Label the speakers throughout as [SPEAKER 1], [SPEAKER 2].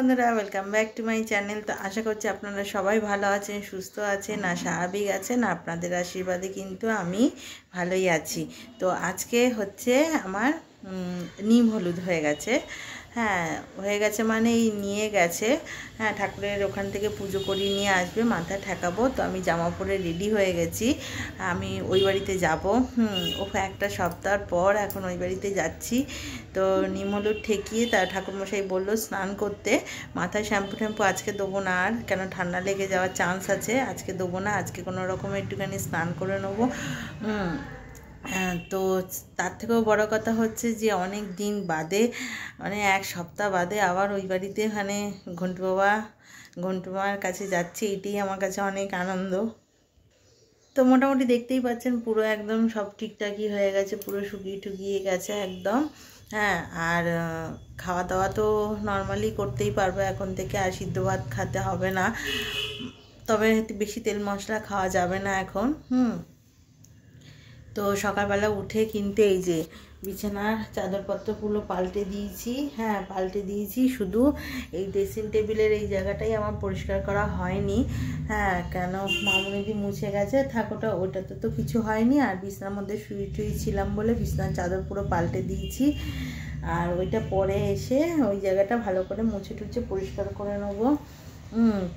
[SPEAKER 1] বন্ধুরা, welcome back to my channel. তো আশা করছি আপনারা সবাই ভালো আছেন, সুস্থ আছেন, আর স্বাভাবিক আছেন। আপনাদের আশীর্বাদে কিন্তু আমি ভালোই আছি। তো আজকে হচ্ছে আমার নিম হলুদ হয়ে গেছে। হ্যাঁ, হয়ে গেছে মানে এই নিয়ে গেছে। হ্যাঁ, ঠাকুরের ওখান থেকে পুজো করিয়ে নিয়ে আসবে, মাথায় ঠেকাবো। তো আমি জামা পরে রেডি হয়ে গেছি, আমি ওই বাড়িতে যাব। একটা সপ্তাহ পর এখন ওই বাড়িতে যাচ্ছি। তো নিম হলুদ ঠেকিয়ে তার ঠাকুরমশাই বললো স্নান করতে, মাথায় শ্যাম্পু ট্যাম্পু আজকে দেবো না, আর কেন ঠান্ডা লেগে যাওয়ার চান্স আছে, আজকে দেবো না। আজকে কোনো রকম একটুখানি স্নান করে নেবো। তো তার থেকেও বড় কথা হচ্ছে যে অনেক দিন বাদে, মানে এক সপ্তাহ বাদে আবার ওই বাড়িতে মানে ঘন্টু মার কাছে যাচ্ছি। এটাই আমার কাছে অনেক আনন্দ। তো মোটামুটি দেখতেই পাচ্ছেন পুরো একদম সব ঠিকঠাকই হয়ে গেছে, পুরো শুকিয়ে টুকিয়ে গেছে একদম। হ্যাঁ, আর খাওয়া দাওয়া তো নর্মালি করতেই পারবো এখন থেকে, আর সিদ্ধ ভাত খেতে হবে না, তবে বেশি তেল মশলা খাওয়া যাবে না এখন। তো সকালবেলা উঠে কিন্তু এই যে বিছানার চাদরপত্রগুলো পাল্টে দিয়েছি। হ্যাঁ, পাল্টে দিয়েছি, শুধু এই ড্রেসিং টেবিলের এই জায়গাটাই আমার পরিষ্কার করা হয়নি। হ্যাঁ, কেন মামুনিদি মুছে গেছে, ওটাতে তো কিছু হয়নি। আর বিছানার মধ্যে শুয়ে ছিলাম বলে বিছানার চাদর পুরো পাল্টে দিয়েছি। আর ওইটা পরে এসে ওই জায়গাটা ভালো করে মুছে টুছে পরিষ্কার করে নেবো।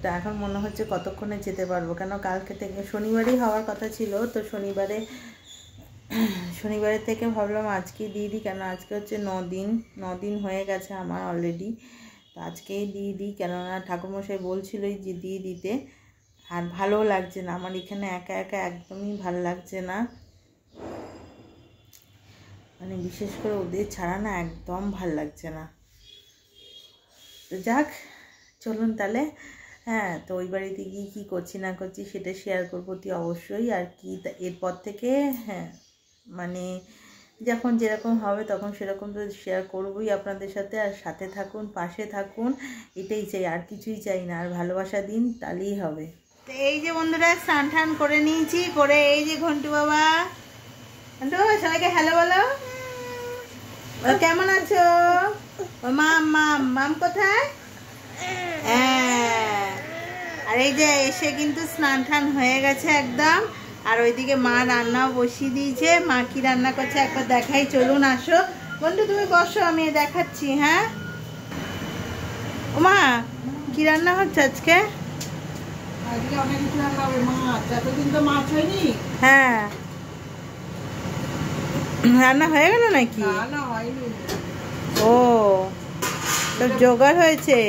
[SPEAKER 1] তো এখন মনে হচ্ছে কতক্ষণে যেতে পারবো, কেন কালকে থেকে শনিবারই হওয়ার কথা ছিল। তো শনিবারের থেকে ভাবলাম আজকেই দিয়ে দিই, কেন আজকে হচ্ছে 9 দিন হয়ে গেছে আমার অলরেডি। তো আজকেই দিয়ে দিই, কেননা ঠাকুরমশাই বলছিলই যে দিয়ে দিতে। আর ভালোও লাগছে না আমার এখানে একা একা, একদমই ভালো লাগছে না, মানে বিশেষ করে ওদের ছাড়া না একদম ভাল লাগছে না। তো যাক, চলুন তাহলে। হ্যাঁ, তো ওই বাড়িতে গিয়ে কী করছি না করছি সেটা শেয়ার করবো অতি অবশ্যই। আর কি এরপর থেকে, হ্যাঁ মানে যখন যেরকম হবে তখন সেরকম তো শেয়ার করবোই আপনাদের সাথে। আর সাথে থাকুন, পাশে থাকুন, এটাই চাই, আর কিছুই চাই না। আর ভালোবাসা দিন, তাহলেই হবে। তো এই যে বন্ধুরা, স্নান টান করে নিয়েছি, করে এই যে ঘন্টু বাবা, সবাইকে হ্যালো বলো। কেমন আছো? মাম কোথায়? হ্যাঁ, আর এই যে এসে কিন্তু স্নান টান হয়ে গেছে একদম। আর ওইদিকে মা রান্নাও বসিয়ে দিয়েছে। মা কি রান্না করছে একবার দেখাই, চলুন আসো। বন্ধু তুমি বসো, আমি দেখাচ্ছি। হ্যাঁ ও মা, কি রান্না হচ্ছে আজকে? হ্যাঁ, রান্না হয়ে গেল নাকি? ও, তো জোগাড় হয়েছে।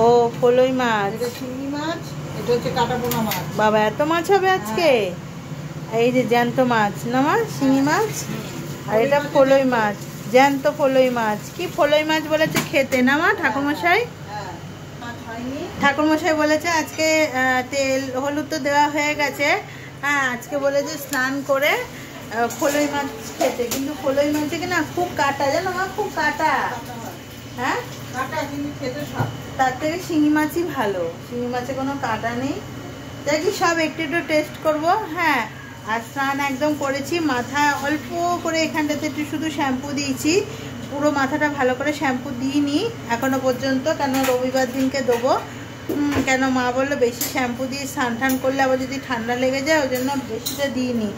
[SPEAKER 1] ও, ফলই মাছ, চিংড়ি মাছ, এটা হচ্ছে কাটাপোনা মাছ। বাবা, এত মাছ হবে আজকে? এই যে জ্যান্ত মাছ না মা, শিঙি মাছ, আর এটা ফলই মাছ, জ্যান্ত ফলই মাছ। কি ফলই মাছ বলেছে খেতে না মা ঠাকুরমশাই? ঠাকুরমশাই বলেছে আজকে তেল হলুদ তো দেওয়া হয়ে গেছে। হ্যাঁ, আজকে বলেছে স্নান করে ফলই মাছ খেতে। কিন্তু ফলই মাছে কি না খুব কাটা, জানো মা, খুব কাটা। হ্যাঁ, কাটা, কিন্তু খেতে সব তার থেকে শিঙি মাছই ভালো। শিঙি মাছে কোনো কাটা নেই। দেখি সব একটু একটু টেস্ট করবো। হ্যাঁ, আর স্নান একদম করেছি, মাথা অল্প করে এখানটাতে একটু শুধু শ্যাম্পু দিয়েছি, পুরো মাথাটা ভালো করে শ্যাম্পু দিইনি এখনো পর্যন্ত, কেন রবিবার দিনকে দেবো। কেন মা বললো বেশি শ্যাম্পু দিয়ে স্নান টান করলে আবার যদি ঠান্ডা লেগে যায়, ওই জন্য বেশিটা দিইনি।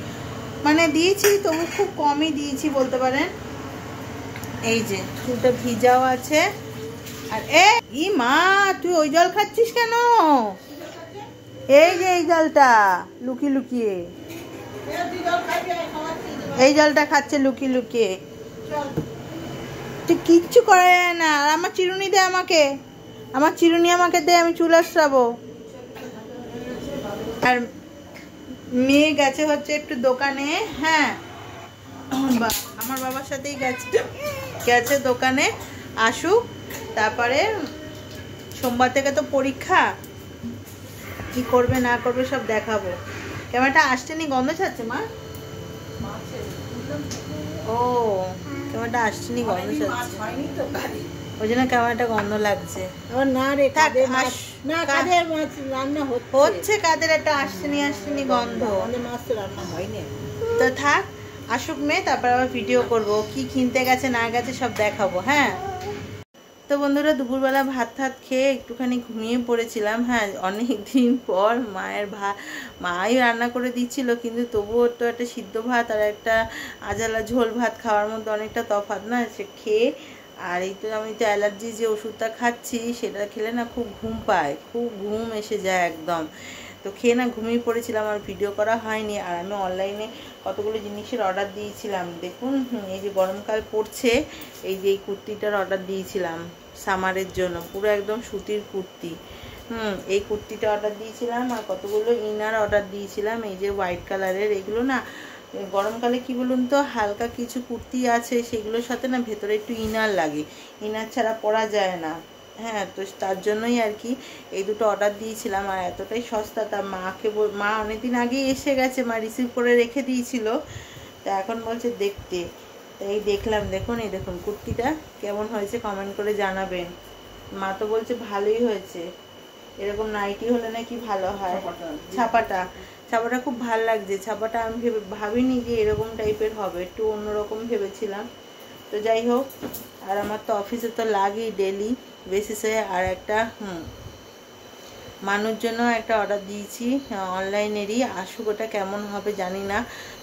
[SPEAKER 1] মানে দিয়েছি, তবু খুব কমই দিয়েছি বলতে পারেন। এই যে চুলটা ভিজাও আছে। আর এই মা, তুই ওই জল খাচ্ছিস কেন? এই যে এই জলটা লুকিয়ে লুকিয়ে, এই জলটা খাচ্ছে লুকিয়ে লুকিয়ে। তুই কিচ্ছু করা যায় না। আর আমার চিরুনি দে আমাকে, আমার চিরুনি আমাকে দে, আমি চুল আঁচড়াবো। আর মেয়ে গেছে হচ্ছে একটু দোকানে। হ্যাঁ, আমার বাবার সাথেই গেছে দোকানে, আসুক, তারপরে সোমবার থেকে তো পরীক্ষা, কি করবে না করবে সব দেখাবো। ক্যামেরাটা আসছে নি, গন্ধ ছাড়ছে মা। ও, ক্যামেরাটা আসছে নি, গন্ধ ছাড়ছে, ওই জন্য ক্যামেরাটা গন্ধ লাগছে।
[SPEAKER 2] না রে, রান্না
[SPEAKER 1] হচ্ছে, কাদের একটা আসছে নি গন্ধ।
[SPEAKER 2] মাছ রান্না হয়নি।
[SPEAKER 1] তো থাক, আসুক মেয়ে, তারপর আবার ভিডিও করবো, কি কিনতে গেছে না গেছে সব দেখাবো। হ্যাঁ, তো বন্ধুরা দুপুরবেলা ভাত খেয়ে একটুখানি ঘুমিয়ে পড়েছিলাম। হ্যাঁ, অনেক দিন পর মাই রান্না করে দিচ্ছিল, কিন্তু তবুও তো একটা সিদ্ধ ভাত আর একটা আজালা ঝোল ভাত খাওয়ার মধ্যে অনেকটা তফাৎ না, সে খেয়ে। আর এই তো আমি তো অ্যালার্জি যে ওষুধটা খাচ্ছি সেটা খেলে না খুব ঘুম পায়, খুব ঘুম এসে যায় একদম। তো খেয়ে না ঘুমিয়ে পড়েছিলাম, আর ভিডিও করা হয়নি। আর আমি অনলাইনে কতগুলো জিনিসের অর্ডার দিয়েছিলাম। দেখুন, এই যে গরমকাল পড়ছে, এই যে এই কুর্তিটার অর্ডার দিয়েছিলাম সামারের জন্য, পুরো একদম সুতির কুর্তি। এই কুর্তিটা অর্ডার দিয়েছিলাম, আর কতগুলো ইনার অর্ডার দিয়েছিলাম এই যে হোয়াইট কালারের। এগুলো না গরমকালে কি বলুন তো, হালকা কিছু কুর্তি আছে সেগুলোর সাথে না ভেতরে একটু ইনার লাগে, ইনার ছাড়া পরা যায় না। হ্যাঁ, তো তার জন্যই আর কি এই দুটো অর্ডার দিয়েছিলাম। আর এতটাই সস্তা, তার মা অনেকদিন আগেই এসে গেছে, মা রিসিভ করে রেখে দিয়েছিল। তা এখন বলছে দেখতে, তাই দেখলাম। দেখুন, এই দেখুন কুর্তিটা কেমন হয়েছে কমেন্ট করে জানাবেন। মা তো বলছে ভালোই হয়েছে, এরকম নাইটি হলে নাকি ভালো হয়। ছাপাটা খুব ভালো লাগছে। ছাপাটা আমি ভাবিনি যে এরকম টাইপের হবে, একটু অন্যরকম ভেবেছিলাম। তো যাই হোক, আর আমার তো অফিসে তো লাগেই ডেলি বেসিসে। আর একটা মানুষ জন্য একটা অর্ডার দিয়েছি অনলাইনেরই, আসুক ওটা কেমন হবে জানি না,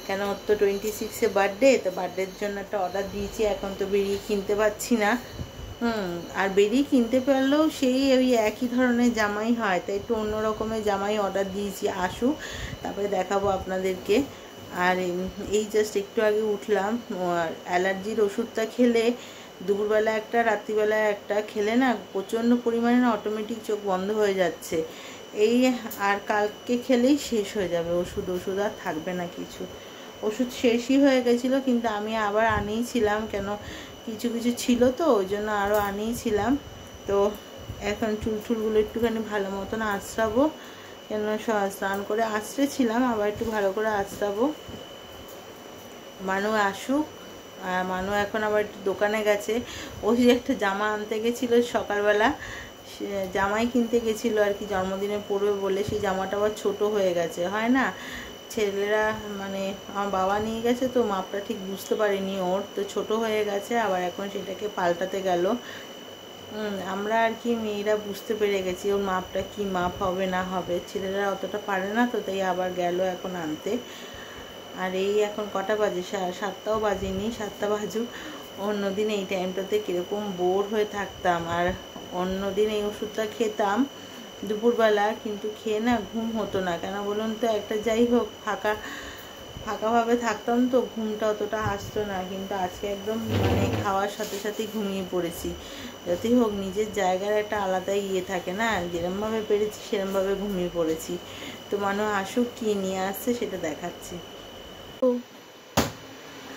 [SPEAKER 1] কেন ওর তো 26-এ বার্থডে, তো বার্থডের জন্য একটা অর্ডার দিয়েছি। এখন তো বেরিয়ে কিনতে পারছি না। আর বেরিয়ে কিনতে পারলেও সেই ওই একই ধরনের জামাই হয়, তাই একটু অন্য রকমের জামাই অর্ডার দিয়েছি, আসুক তারপরে দেখাবো আপনাদেরকে। আর এই জাস্ট একটু আগে উঠলাম। অ্যালার্জির ওষুধটা খেলে দুপুরবেলা একটা, রাত্রিবেলা একটা খেলে না প্রচণ্ড পরিমাণে না অটোমেটিক চোখ বন্ধ হয়ে যাচ্ছে। এই আর কালকে খেলেই শেষ হয়ে যাবে ওষুধ আর থাকবে না কিছু। ওষুধ শেষই হয়ে গেছিলো, কিন্তু আমি আবার আনিয়েছিলাম, কেন কিছু ছিল তো ওই জন্য আরও আনিয়েছিলাম। তো এখন চুলগুলো একটুখানি ভালো মতন আঁচড়াবো, কেন স্নান করে আঁচড়েছিলাম, আবার একটু ভালো করে আঁচড়াবো। মানু আসুক। আর মানু এখন আবার একটু দোকানে গেছে, ওই যে একটা জামা আনতে গেছিলো সকালবেলা, জামাই কিনতে গেছিলো আর কি, জন্মদিনে পরবে বলে। সেই জামাটা আবার ছোটো হয়ে গেছে, হয় না ছেলেরা, মানে আমার বাবা নিয়ে গেছে তো মাপটা ঠিক বুঝতে পারিনি ওর, তো ছোটো হয়ে গেছে, আবার এখন সেটাকে পাল্টাতে গেল। আমরা আর কি মেয়েরা বুঝতে পেরে গেছি ওর মাপটা কি মাপ হবে না হবে, ছেলেরা অতটা পারে না, তো তাই আবার গেল এখন আনতে। আর এই এখন কটা বাজে, 7টাও বাজেনি, 7টা বাজুক। অন্যদিন এই টাইমটাতে কীরকম বোর হয়ে থাকতাম। আর অন্যদিন এই ওষুধটা খেতাম দুপুরবেলা, কিন্তু খেয়ে না ঘুম হতো না, কেন বলুন তো, একটা যাই হোক ফাঁকাভাবে থাকতাম তো ঘুমটা অতটা আসতো না। কিন্তু আজকে একদম মানে খাওয়ার সাথে সাথেই ঘুমিয়ে পড়েছি। যতই হোক নিজের জায়গার একটা আলাদাই থাকে না, যেরমভাবে পেরেছি সেরমভাবে ঘুমিয়ে পড়েছি। তো মানুষ আসুক, কি নিয়ে আসছে সেটা দেখাচ্ছি।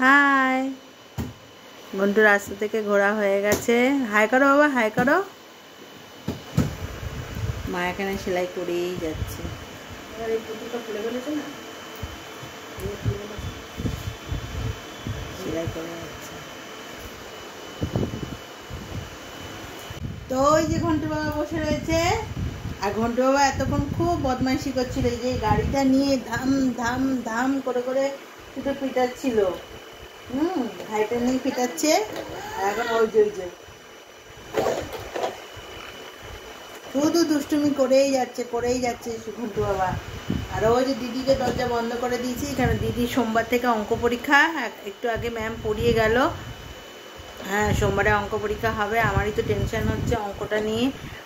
[SPEAKER 1] হাই, ঘন্টু রাস্তা থেকে ঘোরা হয়ে গেছে। হাই করো বাবা, হাই করো। মা এখানে সেলাই করেই যাচ্ছে। সেলাই করে যাচ্ছে। তো ওই যে ঘন্টু বাবা বসে রয়েছে, আর ঘন্টু বাবা এতক্ষণ খুব বদমাইশি করছিল, এই যে গাড়িটা নিয়ে ধাম ধাম ধাম করে করে শুধু পিটাচ্ছিল। ভাইটা নিয়ে পিটাচ্ছে। আর এখন ওই যে শুধু দুষ্টুমি করেই যাচ্ছে ঘন্টু বাবা। আর ওই যে দিদিকে দরজা বন্ধ করে দিয়েছি, কারণ দিদি সোমবার থেকে অঙ্ক পরীক্ষা, একটু আগে ম্যাম পড়িয়ে গেল। হ্যাঁ, সোমবারে অঙ্ক পরীক্ষা হবে। আমারই তো টেনশন হচ্ছে অঙ্কটা নিয়ে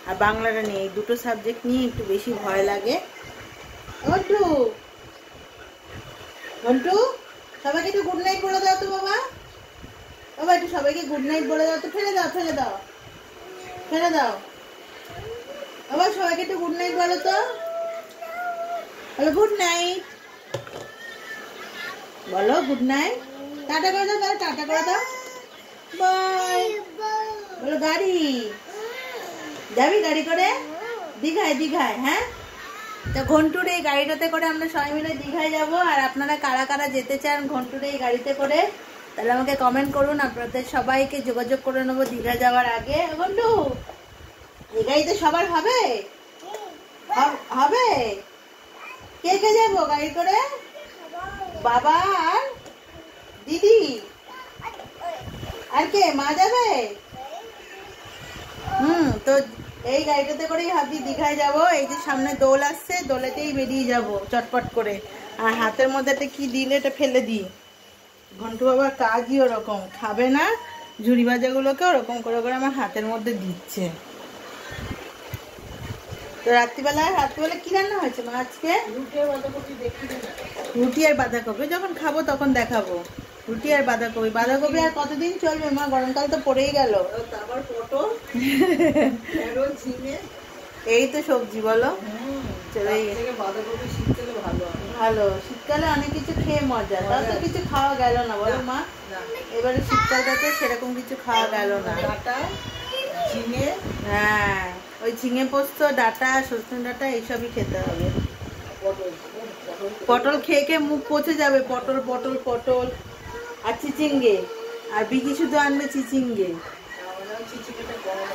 [SPEAKER 1] আর বাংলাটা নিয়ে, এই দুটো সাবজেক্ট নিয়ে একটু বেশি ভয় লাগে। ঘন্টু ঘন্টু সবাইকে একটু গুড নাইট বলে দাও তো বাবা। বাবা একটু সবাইকে গুড নাইট বলে দাও তো। ফেলে দাও বাবা, সবাইকে একটু গুড নাইট বলো তো। বলো গুড নাইট, বলো গুড নাইট। টাটা করে দাও, টাটা করে দাও, বাই বলো। গাড়ি যাবি, গাড়ি করে দীঘায়। হ্যাঁ, তো ঘন্টুর এই গাড়িটাতে করে আমরা সবাই মিলে দীঘায় যাব। আর আপনারা কারা কারা যেতে চান ঘন্টুর এই গাড়িতে করে, তাহলে আমাকে কমেন্ট করুন। আপনাদের সবাইকে যোগাযোগ করে নেবো দীঘা যাওয়ার আগে। ঘন্টু, এই গাড়িতে সবার হবে? কে কে যাবো গাড়ি করে? বাবা আর দিদি, আর কে? মা যাবে? তো এই গাড়িটাতে করেই ভাবছি দীঘায় যাব। এই যে সামনে দোল আসছে, দোলেতেই বেরিয়ে যাব চটপট করে। আর হাতের মধ্যে একটা কি দিলে এটা ফেলে দিই। ঘন্টু বাবার কাজই ওরকম, খাবে না ঝুড়ি ভাজাগুলোকে ওরকম করে করে আমার হাতের মধ্যে দিচ্ছে। তো রাত্রিবেলা কি রান্না হয়েছে মা আজকে? রুটি আর বাঁধাকপি, যখন খাবো তখন দেখাবো। রুটি আর বাঁধাকপি। বাঁধাকপি আর কতদিন চলবে মা? গরমকাল তো পড়েই গেল।
[SPEAKER 2] আবার পটল ঝিঙে,
[SPEAKER 1] এই তো সবজি বলো।
[SPEAKER 2] বাঁধাকপি শীতকালে ভালো
[SPEAKER 1] ভালো, শীতকালে অনেক কিছু খেয়ে মজা। তাও তো কিছু খাওয়া গেল না বলো মা। এবারে শীতকালটাতে সেরকম কিছু খাওয়া গেল না।
[SPEAKER 2] ডাঁটা ঝিঙে,
[SPEAKER 1] হ্যাঁ ওই ঝিঙে পোস্ত, ডাঁটা, সজনে ডাঁটা এইসবই খেতে হবে। পটল খেয়ে খেয়ে মুখ পচে যাবে। পটল পটল পটল আর চিচিঙ্গে। আর বিকি শুধু আনবে চিচিঙ্গে।
[SPEAKER 2] চিচিঙ্গেটা কম